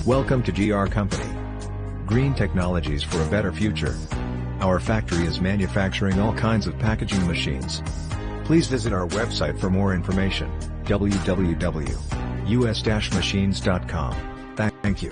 Welcome to GR Company. Green technologies for a better future. Our factory is manufacturing all kinds of packaging machines. Please visit our website for more information, www.us-machines.com. Thank you.